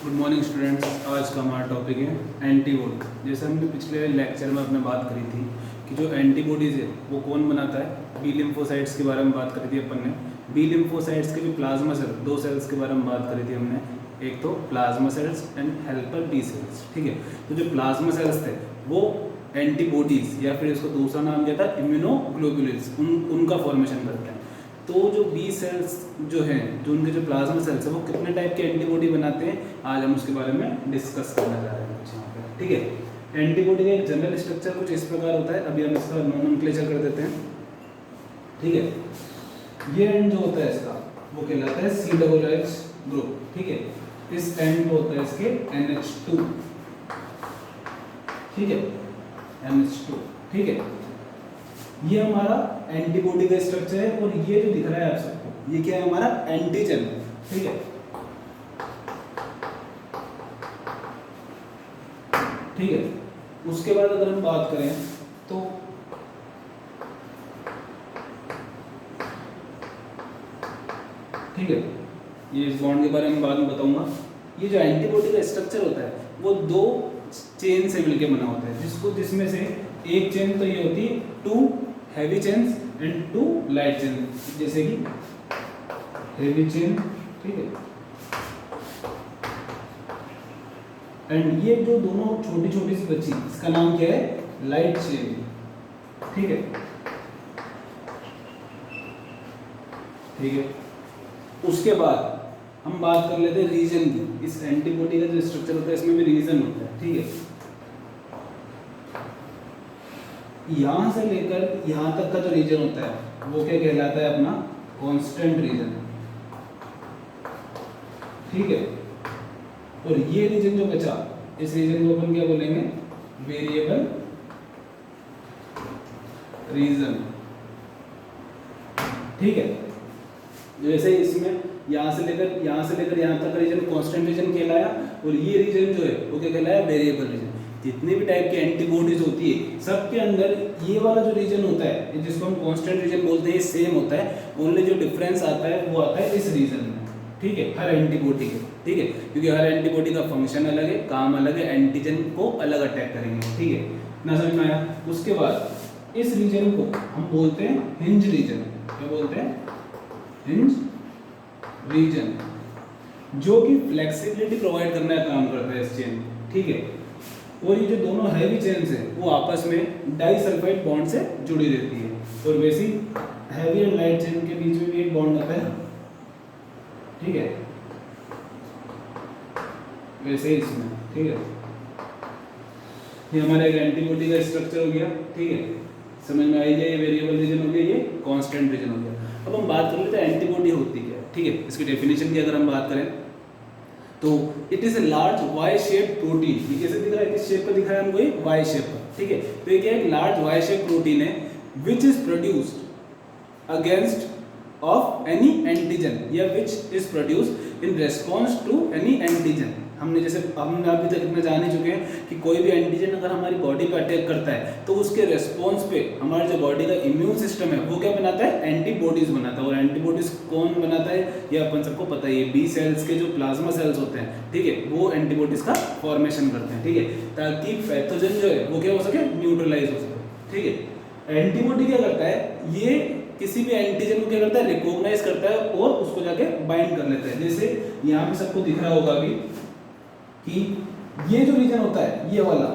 Good morning students. आज का हमारा टॉपिक है एंटीबॉडी। जैसे हमने पिछले लेक्चर में अपने बात करी थी कि जो एंटीबॉडीज़ है वो कौन बनाता है, बी लिम्फोसाइट्स के बारे में बात करी थी अपन ने। बी लिम्फोसाइट्स के जो प्लाज्मा सेल, दो सेल्स के बारे में बात करी थी हमने, एक तो plasma cells and helper T cells. ठीक है, तो जो प्लाज्मा सेल्स थे वो एंटीबॉडीज़ या फिर इसको दूसरा नाम दिया था इम्यूनोग्लोबुलिन्स, उनका फॉर्मेशन करते हैं। तो जो बी सेल्स जो हैं, जो उनके जो प्लाज्मा सेल्स हैं, वो कितने टाइप के एंटीबॉडी बनाते हैं, आज हम उसके बारे में डिस्कस करने जा रहे हैं कुछ यहाँ पे। ठीक है, एंटीबॉडी का एक जनरल स्ट्रक्चर कुछ इस प्रकार होता है। अभी हम इसका नोमेनक्लेचर कर देते हैं। ठीक है, ये एंड जो होता है इसका वो कहलाता है COOH ग्रुप। ठीक है, इस एंड पे होता है इसके NH2। ठीक है, NH2। ठीक है, ये हमारा एंटीबॉडी का स्ट्रक्चर है और ये जो दिख रहा है आप सबको, ये क्या है, हमारा एंटीजन। ठीक है, ठीक है। उसके बाद अगर हम बात करें तो ठीक है, ये इस बॉन्ड के बारे में बाद में बताऊंगा। ये जो एंटीबॉडी का स्ट्रक्चर होता है वो दो चेन से मिलकर बना होता है, जिसमें से एक चेन तो ये होती है 2 heavy chains and 2 light chain, जैसे कि हैवी चेन। ठीक है, एंड ये जो दोनों छोटी छोटी सी बच्ची, इसका नाम क्या है, लाइट चेन। ठीक है, ठीक है। उसके बाद हम बात कर लेते हैं रीजन की। इस एंटीबॉडी का जो स्ट्रक्चर होता है इसमें भी रीजन होता है। ठीक है, यहां से लेकर यहां तक का जो रीजन होता है वो क्या कहलाता है, अपना कांस्टेंट रीजन। ठीक है, और ये रीजन जो बचा, इस रीजन को अपन क्या बोलेंगे, वेरिएबल रीजन। ठीक है, जैसे इसमें यहां से लेकर यहां तक का रीजन कांस्टेंट रीजन कहलाया, और ये रीजन जो है वो क्या कहलाया, वेरिएबल रीजन। जितने भी टाइप के एंटीबॉडीज होती है सबके अंदर ये वाला जो रीजन होता है, जिसको हम कांस्टेंट रीजन बोलते हैं, सेम होता है। ओनली जो डिफरेंस आता है वो आता है इस रीजन में। ठीक है, हर एंटीबॉडी के। ठीक है, क्योंकि हर एंटीबॉडी का फंक्शन अलग है, काम अलग है, एंटीजन को अलग अटैक करेंगे। ठीक है ना, समझ में आया। उसके बाद इस रीजन को हम बोलते हैं हिंज रीजन। क्या बोलते हैं, हिंज रीजन, जो कि फ्लेक्सिबिलिटी प्रोवाइड करने का काम करता है इस चेन। ठीक है, और ये जो दोनों हैवी चेन्स हैं वो आपस में डाइसल्फाइड बॉन्ड से जुड़ी रहती है, और वैसी हैवी एंड लाइट चेन के बीच में भी एक बॉन्ड होता है। ठीक है, वैसे ही इसमें। ठीक है, ये हमारा एक एंटीबॉडी का स्ट्रक्चर हो गया। ठीक है, समझ में आई, ये वेरिएबल रीजन हो गया, ये कांस्टेंट रीजन हो गया। अब हम बात कर लेते हैं एंटीबॉडी होती क्या है। ठीक है, इसकी डेफिनेशन की अगर हम बात करें तो it is a large Y shape protein. ये कैसे दिख रहा है, किस शेप का दिख रहा है हमको, ये वाई शेप का। ठीक है, तो ये क्या है, एक लार्ज वाई शेप प्रोटीन है which is produced against of any antigen, या which is produced in response to any antigen. हमने अभी तक इतना जान ही चुके हैं कि कोई भी एंटीजन अगर हमारी बॉडी पे अटैक करता है तो उसके रेस्पॉन्स पे हमारे जो बॉडी का इम्यून सिस्टम है वो क्या बनाता है, एंटीबॉडीज बनाता है। और एंटीबॉडीज कौन बनाता है, ये अपन सबको पता ही है, बी सेल्स के जो प्लाज्मा सेल्स होते हैं, ठीक है, वो एंटीबॉडीज का फॉर्मेशन करते हैं। ठीक है, ताकि पैथोजन जो है वो क्या हो सके, न्यूट्रलाइज हो सके। ठीक है, एंटीबॉडी क्या करता है, ये किसी भी एंटीजन को क्या करता है, रिकॉग्नाइज करता है और उसको जाके बाइंड कर लेता है। जैसे यहाँ पे सबको दिख रहा होगा अभी कि ये जो रीजन होता है, ये वाला,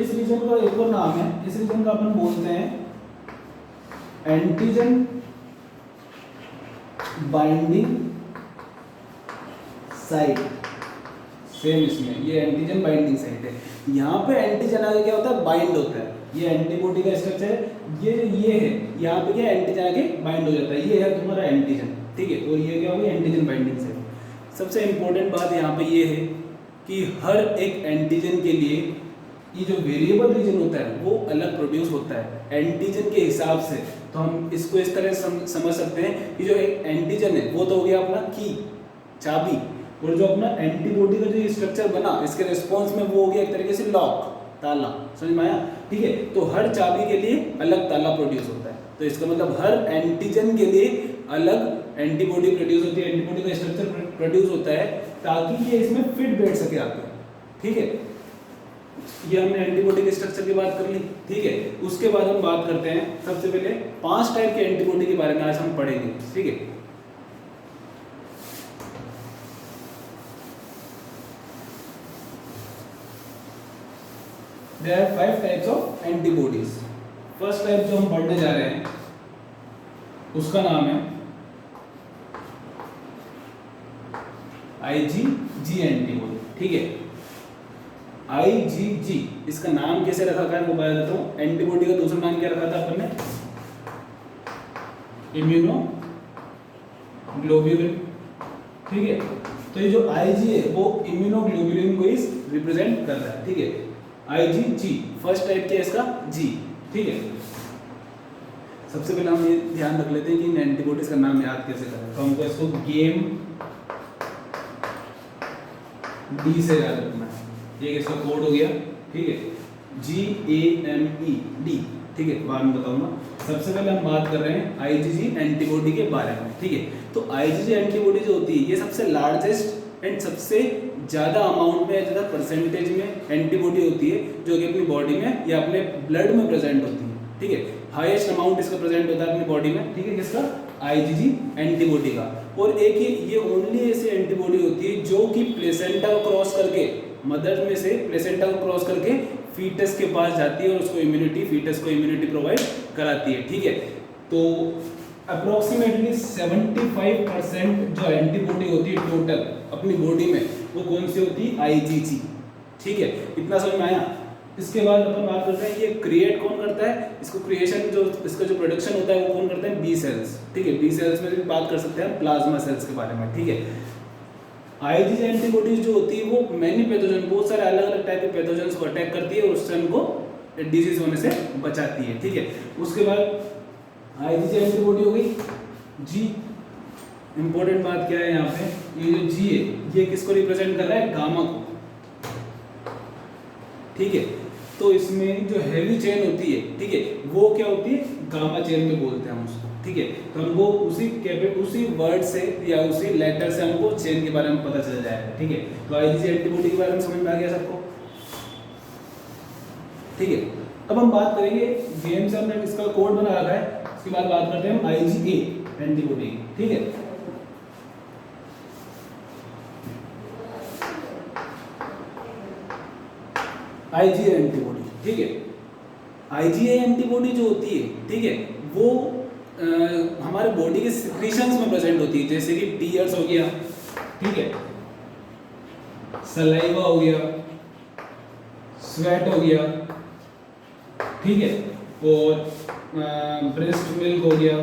इस रीजन का एक और नाम है, इस रीजन का अपन बोलते हैं एंटीजन बाइंडिंग साइट। सेम इसमें ये एंटीजन बाइंडिंग साइट है। यहाँ पे एंटीजन आगे क्या होता है, बाइंड होता है। ये एंटीबॉडी का स्ट्रक्चर है, ये है, यहाँ पे क्या एंटीजन आगे बाइंड हो जाता है, ये है तुम्हारा एंटीजन। ठीक है, और ये क्या होगा, एंटीजन बाइंडिंग साइट। सबसे इंपॉर्टेंट बात यहाँ पे ये है कि हर एक एंटीजन के लिए ये जो वेरिएबल रीजन होता है वो अलग प्रोड्यूस होता है एंटीजन के हिसाब से। तो हम इसको इस तरह समझ सकते हैं कि जो एक एंटीजन है वो तो हो गया अपना की, चाबी, और जो अपना एंटीबॉडी का जो स्ट्रक्चर बना इसके रिस्पॉन्स में वो हो गया एक तरीके से लॉक, ताला। समझ में आया। ठीक है, तो हर चाबी के लिए अलग ताला प्रोड्यूस होता है। तो इसका मतलब हर एंटीजन के लिए अलग एंटीबॉडी प्रोड्यूस होती है, एंटीबॉडी का स्ट्रक्चर प्रोड्यूस होता है ताकि ये इसमें फिट बैठ सके आके, ठीक है। ये हमने एंटीबॉडी के स्ट्रक्चर की बात कर ली, ठीक है। उसके बाद हम बात करते हैं सबसे पहले 5 टाइप के एंटीबॉडी के बारे में आज हम पढ़ेंगे, ठीक है। There are 5 types of antibodies. First type जो हम पढ़ने जा रहे हैं उसका नाम है IgG एंटीबॉडी, ठीक है। IgG इसका नाम कैसे रखा गया वो बता देता हूँ। एंटीबॉडी का दूसरा नाम क्या रखा था अपन ने? इम्यूनोग्लोबुलिन, ठीक है। तो ये जो Ig है वो इम्यूनोग्लोबुलिन को इस रिप्रेजेंट कर रहा है, ठीक है। IgG फर्स्ट टाइप क्या है इसका? G, ठीक है। सबसे पहले हम ये ध्यान रख लेते हैं कि इन एंटीबॉडीज का नाम याद कैसे करें। तो हमको इसको गेम डी से याद रखना है। ये इसका कोड हो गया, ठीक है, GAME-D, ठीक है, बाद में बताऊंगा। सबसे पहले हम बात कर रहे हैं IgG एंटीबॉडी के बारे में, ठीक है। तो IgG एंटीबॉडी जो होती है ये सबसे लार्जेस्ट एंड सबसे ज़्यादा अमाउंट में, ज़्यादा परसेंटेज में एंटीबॉडी होती है जो कि अपनी बॉडी में या अपने ब्लड में प्रेजेंट होती है, ठीक है। हाईएस्ट अमाउंट इसका प्रेजेंट होता है अपनी बॉडी में, ठीक है, किसका? IgG एंटीबॉडी का। और एक ये ओनली ऐसी एंटीबॉडी होती है जो कि प्लेसेंटा को क्रॉस करके, मदर में से प्लेसेंटा को क्रॉस करके फीटस के पास जाती है और उसको इम्यूनिटी, फीटस को इम्यूनिटी प्रोवाइड कराती है, ठीक है। तो अप्रोक्सीमेटली 75% जो एंटीबॉडी होती है टोटल अपनी बॉडी में वो कौन सी होती है? IgG, ठीक है। इतना समझ में आया? इसके बाद अपन बात करते हैं ये क्रिएट कौन करता है, इसको क्रिएशन जो इसका जो प्रोडक्शन होता है वो कौन करते हैं? बी सेल्स, ठीक है। बी सेल्स में भी बात कर सकते हैं प्लाज्मा सेल्स के बारे में, ठीक है। IgG एंटीबॉडीज जो होती है वो मैनी पैथोजन, बहुत सारे अलग अलग टाइप के पैथोजन को अटैक करती है और उससे उनको डिजीज होने से बचाती है, ठीक है। उसके बाद IgG एंटीबॉडी हो गई जी। इंपॉर्टेंट बात क्या है यहाँ पे, ये जो जी है ये किसको रिप्रेजेंट कर रहा है? गामा को, ठीक है। तो इसमें जो हैवी चेन होती है, ठीक है, वो क्या होती है? गामा चेन में बोलते हैं हम उसको, ठीक है। तो हमको उसी वर्ड से या उसी लेटर से हमको चेन के बारे में पता चल जाएगा, ठीक है। तो IgG एंटीबॉडी के बारे में समझ में आ गया सबको, ठीक है। अब हम बात करेंगे, गेम से हमने इसका कोड बना रखा है, इसके बाद बात करते हैं हम IgA एंटीबॉडी, ठीक है। IgA एंटीबॉडी, ठीक है। IgA एंटीबॉडी जो होती है, ठीक है, वो हमारे बॉडी के सिक्रीशंस में प्रेजेंट होती है, जैसे कि टीयर्स हो गया, ठीक है, सलाइवा हो गया, स्वेट हो गया, ठीक है, और ब्रेस्ट मिल्क हो गया,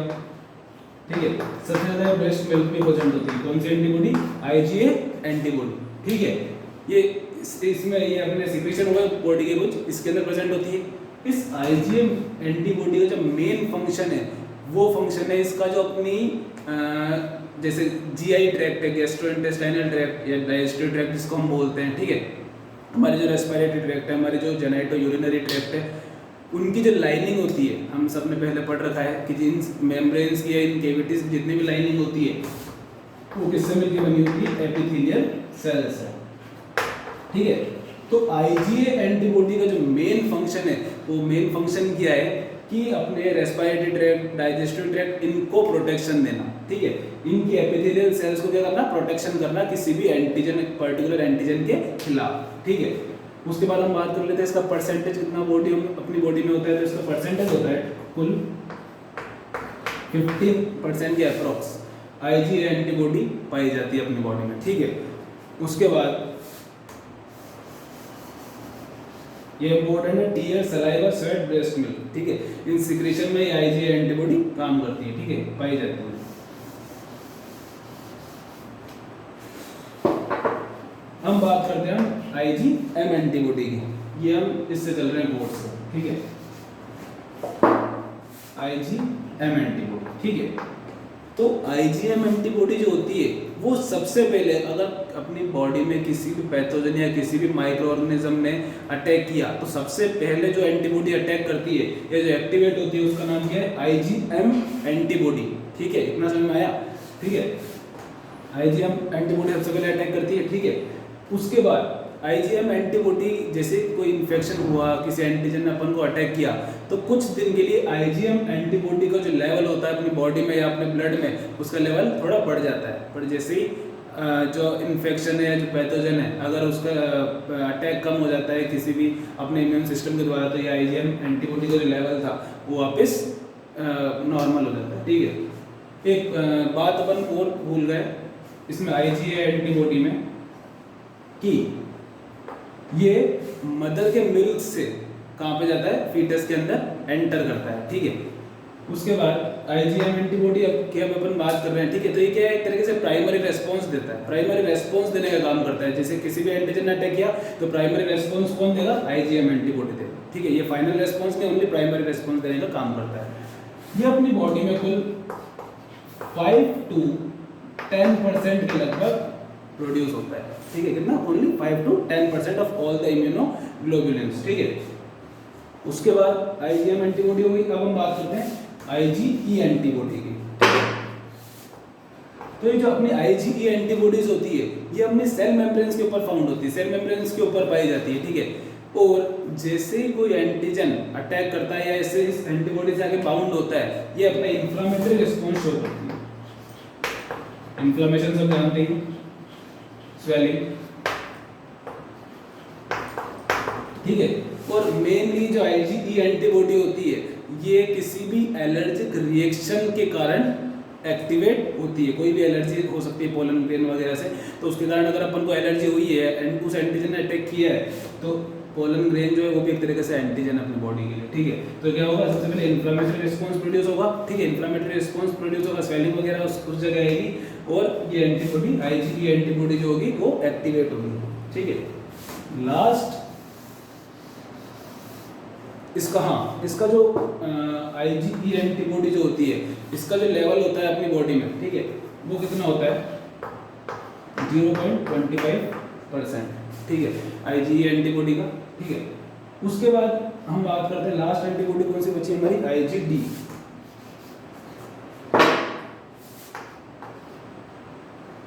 ठीक है। सबसे ज्यादा ब्रेस्ट मिल्क में प्रेजेंट होती है कौन सी एंटीबॉडी? IgA एंटीबॉडी, ठीक है। ये इसमें ये अपने सिक्रीशन हुआ बॉडी के कुछ इसके अंदर प्रेजेंट होती है। इस IgA एंटीबॉडी का जो मेन फंक्शन है वो फंक्शन है इसका जो अपनी जैसे GI ट्रैक्ट है, गैस्ट्रोइंटेस्टाइनल ट्रैक्ट या डाइजेस्टिव ट्रैक्ट जिसको हम बोलते हैं, ठीक है। हमारे जो रेस्पिरेटरी ट्रैक्ट है, हमारे जो जेनाइटो यूरिनरी ट्रैक्ट है, उनकी जो लाइनिंग होती है, हम सब ने पहले पढ़ रखा है कि जिन मेम्ब्रेन्स की या इन कैविटीज में जितनी भी लाइनिंग होती है वो किससे मिलकर बनी होती है? एपिथेलियल सेल्स से, ठीक है। तो IgA एंटीबॉडी का जो मेन फंक्शन है वो मेन फंक्शन क्या है कि अपने रेस्पिरेटरी ट्रैक्ट, डाइजेस्टिव ट्रैक्ट, इनको प्रोटेक्शन देना, ठीक है। इनकी एपिथेलियल सेल्स को क्या करना? प्रोटेक्शन करना किसी भी एंटीजन, पर्टिकुलर एंटीजन के खिलाफ, ठीक है। उसके बाद हम बात कर लेते हैं इसका परसेंटेज कितना बॉडी अपनी बॉडी में होता है। तो इसका परसेंटेज होता है कुल 15% के अप्रॉक्स IgA एंटीबॉडी पाई जाती है अपनी बॉडी में, ठीक है। उसके बाद ये इंपॉर्टेंट है, tear, saliva, sweat, breast milk, ठीक है। इन सिक्रीशन में IgA एंटीबॉडी काम करती है, ठीक है, पाई जाती है। हम बात करते हैं IgM एंटीबॉडी की, ये हम इससे चल रहे हैं बोर्ड से, ठीक है। IgM एंटीबॉडी, ठीक है। तो IgM एंटीबॉडी जो होती है वो सबसे पहले अगर अपनी बॉडी में किसी भी पैथोजन या किसी भी माइक्रो ऑर्गेनिज्म ने अटैक किया तो सबसे पहले जो एंटीबॉडी अटैक करती है या जो एक्टिवेट होती है उसका नाम क्या है? IgM एंटीबॉडी, ठीक है। इतना समझ में आया, ठीक है। IgM एंटीबॉडी सबसे पहले अटैक करती है, ठीक है। उसके बाद आईजीएम एंटीबॉडी, जैसे कोई इन्फेक्शन हुआ, किसी एंटीजन ने अपन को अटैक किया, तो कुछ दिन के लिए आईजीएम एंटीबॉडी का जो लेवल होता है अपनी बॉडी में या अपने ब्लड में, उसका लेवल थोड़ा बढ़ जाता है। पर जैसे ही जो इन्फेक्शन है, जो पैथोजन है, अगर उसका अटैक कम हो जाता है किसी भी अपने इम्यून सिस्टम के द्वारा, तो ये आईजीएम एंटीबॉडी का जो लेवल था वो वापस नॉर्मल हो जाता है, ठीक है। एक बात अपन और भूल गए इसमें आईजीएम एंटीबॉडी में, कि ये मदर के मिल्क से कहाँ पे जाता है, फीटस के अंदर एंटर करता है, ठीक है। उसके बाद आईजीएम एंटीबॉडी की अब अपन बात कर रहे हैं, ठीक है। तो ये क्या है, एक तरीके से प्राइमरी रेस्पॉन्स देता है, प्राइमरी रेस्पॉन्स देने का काम करता है। जैसे किसी भी एंटीजन ने अटैक किया तो प्राइमरी रेस्पॉन्स कौन देगा, आईजीएम एंटीबॉडी देगा, ठीक है। ये फाइनल रेस्पॉन्स नहीं, ओनली प्राइमरी रेस्पॉन्स देने का काम करता है। ये अपनी बॉडी में कुल 5 to 10% के लगभग प्रोड्यूस होता है, ठीक है। कितना, only 5 to 10% of all the immunoglobulins, ठीक है। उसके बाद आईजीएम एंटीबॉडी हो गई। अब हम बात करते हैं आईजीई एंटीबॉडी की। तो ये जो अपनी आईजीई एंटीबॉडीज होती है, ये अपनी सेल मेम्ब्रेन्स के ऊपर फाउंड होती है, सेल मेम्ब्रेन्स के ऊपर पाई जाती है, ठीक है। और जैसे ही कोई एंटीजन अटैक करता है या ऐसे इस एंटीबॉडी से आगे बाउंड होता है, ये अपना इंफ्लेमेटरी रिस्पॉन्स शो करती है। इन्फ्लेमेशन सब जानते हैं, स्वेलिंग, ठीक है। और मेनली जो आईजीई एंटीबॉडी होती है, ये किसी भी एलर्जिक रिएक्शन के कारण एक्टिवेट होती है। कोई भी एलर्जी हो सकती है पोलन ग्रेन वगैरह से, तो उसके कारण अगर अपन को एलर्जी हुई है एंड उस एंटीजन ने अटैक किया है, तो पोलन ग्रेन जो है वो भी एक तरीके से एंटीजन अपनी बॉडी के लिए, ठीक है। तो क्या होगा, सबसे पहले इन्फ्लेमेटरी रिस्पॉन्स प्रोड्यूस होगा, ठीक है। इन्फ्लेमेटरी रिस्पॉन्स प्रोड्यूस होगा, स्वेलिंग वगैरह उस जगह आएगी, और ये एंटीबॉडी आईजीई एंटीबॉडी जो होगी वो एक्टिवेट होगी, ठीक है। लास्ट इसका, हाँ, इसका जो आईजीई एंटीबॉडी जो होती है, इसका जो लेवल होता है अपनी बॉडी में, ठीक है, वो कितना होता है, 0.25%, ठीक है, आईजीई एंटीबॉडी का, ठीक है। उसके बाद हम बात करते हैं लास्ट एंटीबॉडी कौन सी बची हमारी, आईजीडी,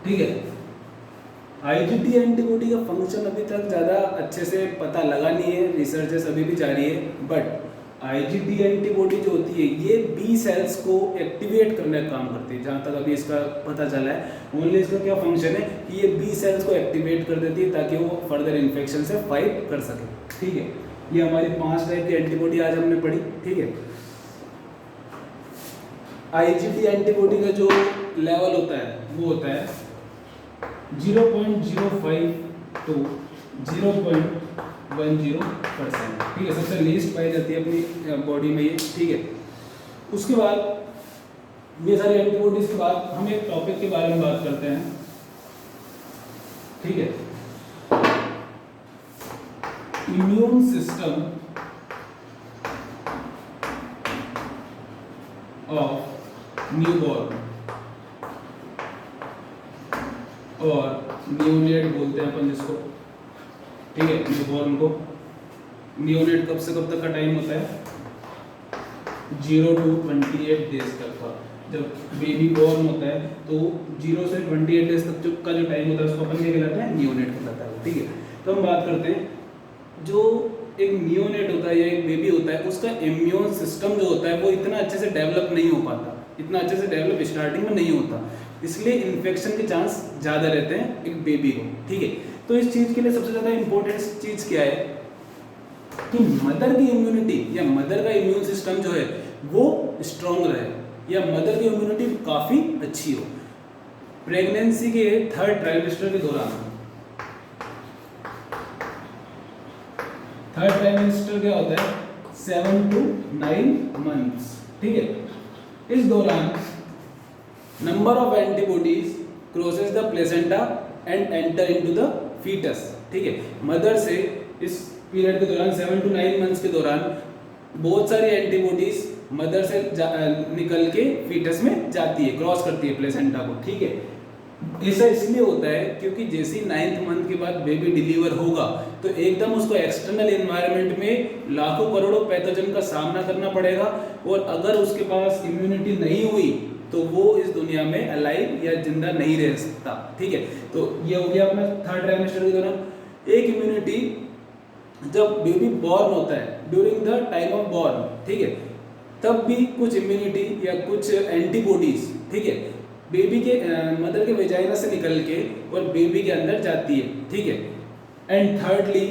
ठीक है। आईजीडी एंटीबॉडी का फंक्शन अभी तक ज़्यादा अच्छे से पता लगा नहीं है, रिसर्चेस अभी भी जारी है, बट आईजीडी एंटीबॉडी जो होती है ये बी सेल्स को एक्टिवेट करने का काम करती है, जहाँ तक अभी इसका पता चला है। ओनली इसका क्या फंक्शन है कि ये बी सेल्स को एक्टिवेट कर देती है ताकि वो फर्दर इन्फेक्शन से फाइट कर सके, ठीक है। ये हमारी 5 टाइप की एंटीबॉडी आज हमने पढ़ी, ठीक है। आईजीडी एंटीबॉडी का जो लेवल होता है वो होता है 0.05 to 0.10%, ठीक है। सबसे लीस्ट पाई जाती है अपनी बॉडी में ये, ठीक है। उसके बाद ये सारी एंटीबॉडीज के बाद हम एक टॉपिक के बारे में बात करते हैं, ठीक है। इम्यून सिस्टम ऑफ न्यूबॉर्न, और न्यूनेट बोलते हैं अपन जिसको, ठीक है। न्यूबॉर्न को, न्यूनेट कब से कब तक का टाइम होता है, 0 to 28 डेज तक का। जब बेबी बॉर्न होता है तो 0 से 28 डेज तक का जो टाइम होता है उसको अपन क्या कहलाता है, न्यूनेट कहलाता है, ठीक है। तो हम बात करते हैं जो एक न्यूनेट होता है या एक बेबी होता है, उसका इम्यून सिस्टम जो होता है वो इतना अच्छे से डेवलप नहीं हो पाता, इतना अच्छे से डेवलप स्टार्टिंग में नहीं होता, इसलिए इन्फेक्शन के चांस ज़्यादा रहते हैं एक बेबी को, ठीक है। तो इस चीज़ के लिए सबसे ज़्यादा इम्पोर्टेंट चीज़ क्या है कि मदर की इम्यूनिटी या मदर का इम्यून सिस्टम जो है वो स्ट्रॉन्ग रहे, या मदर की इम्यूनिटी काफ़ी अच्छी हो। प्रेगनेंसी के 3rd ट्राइमेस्टर के दौरान, 3rd ट्राइमेस्टर क्या होता है, 7 to 9 months, ठीक है। इस दौरान number of antibodies crosses the placenta and enter into the foetus, ठीक है। मदर से इस पीरियड के दौरान 7 to 9 मंथ्स के दौरान बहुत सारी एंटीबॉडीज मदर से निकल के फीटस में जाती है, क्रॉस करती है प्लेसेंटा को, ठीक है। ऐसा इसलिए होता है क्योंकि जैसे ही 9th मंथ के बाद बेबी डिलीवर होगा तो एकदम उसको एक्सटर्नल एनवायरनमेंट में लाखों करोड़ों पैथोजन का सामना करना पड़ेगा, और अगर उसके पास इम्यूनिटी नहीं हुई तो वो इस दुनिया में अलाइव या जिंदा नहीं रह सकता, ठीक है। तो ये हो गया अपना थर्ड ट्राइमेस्टर के दौरान। एक इम्यूनिटी जब बेबी बॉर्न होता है, during the time of born, ठीक है, तब भी कुछ इम्यूनिटी या कुछ एंटीबॉडीज, ठीक है, बेबी के मदर के वेजाइना से निकल के और बेबी के अंदर जाती है, ठीक है। एंड थर्डली,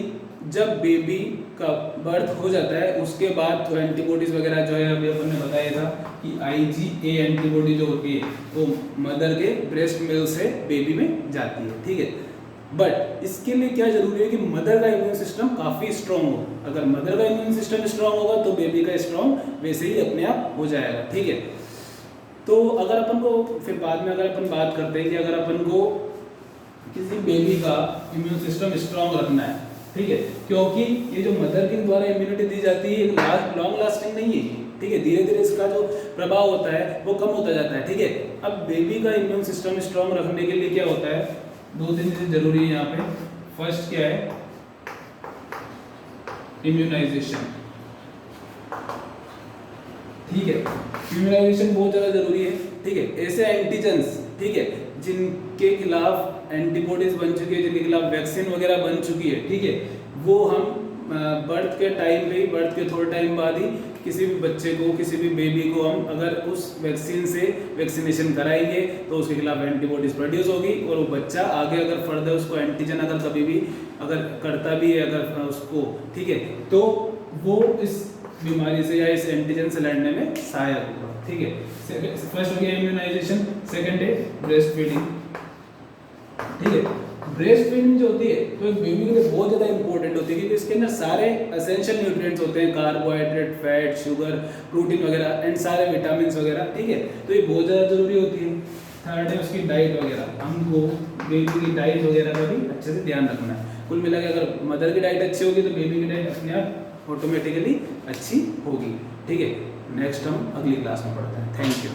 जब बेबी का बर्थ हो जाता है उसके बाद तो एंटीबॉडीज वगैरह जो है अभी अपन ने बताया था कि IgA एंटीबॉडी जो होती है वो मदर के ब्रेस्ट मिल्क से बेबी में जाती है, ठीक है। बट इसके लिए क्या जरूरी है कि मदर का इम्यून सिस्टम काफी स्ट्रांग हो। अगर मदर का इम्यून सिस्टम स्ट्रांग होगा तो बेबी का स्ट्रांग वैसे ही अपने आप हो जाएगा, ठीक है। तो अगर अपन को फिर बाद में अगर अपन बात करते हैं कि अगर अपन को किसी बेबी का इम्यून सिस्टम स्ट्रांग रखना है, ठीक है, क्योंकि ये जो मदर के द्वारा इम्यूनिटी दी जाती है लॉन्ग लास्टिंग नहीं है, ठीक है, धीरे धीरे इसका जो प्रभाव होता है वो कम होता जाता है, ठीक है। अब बेबी का इम्यून सिस्टम स्ट्रांग रखने के लिए क्या होता है, 2-3 चीजें जरूरी है यहाँ पे। फर्स्ट क्या है, इम्यूनाइजेशन, ठीक है, इम्यूनाइजेशन बहुत ज़्यादा जरूरी है, ठीक है। ऐसे एंटीजेंस, ठीक है, जिनके खिलाफ एंटीबॉडीज बन चुकी है, जिनके खिलाफ वैक्सीन वगैरह बन चुकी है, ठीक है, वो हम बर्थ के टाइम पे ही, बर्थ के थोड़े टाइम बाद ही किसी भी बच्चे को, किसी भी बेबी को हम अगर उस वैक्सीन से वैक्सीनेशन कराएंगे तो उसके खिलाफ एंटीबॉडीज प्रोड्यूस होगी और वो बच्चा आगे अगर फर्दर उसको एंटीजन अगर कभी भी अगर करता भी है अगर उसको, ठीक है, तो वो इस बीमारी से या इस एंटीजन से लड़ने में सहायक होगा, ठीक है। फर्स्ट हो गया इम्यूनाइजेशन, सेकंड है ब्रेस्ट फीडिंग, ठीक है। ब्रेस्ट फीडिंग जो होती है तो एक बेबी के लिए बहुत ज़्यादा इंपॉर्टेंट होती है क्योंकि इसके अंदर सारे एसेंशियल न्यूट्रिएंट्स होते हैं, कार्बोहाइड्रेट, फैट, शुगर, प्रोटीन वगैरह एंड सारे विटामिन वगैरह, ठीक है। तो ये बहुत ज़्यादा जरूरी होती है। थर्ड है उसकी डाइट वगैरह, हमको बेबी की डाइट वगैरह का भी अच्छे से ध्यान रखना है। कुल मिला के अगर मदर की डाइट अच्छी होगी तो बेबी की डाइट अपने आप ऑटोमेटिकली अच्छी होगी, ठीक है। नेक्स्ट हम अगली क्लास में पढ़ते हैं। Thank you.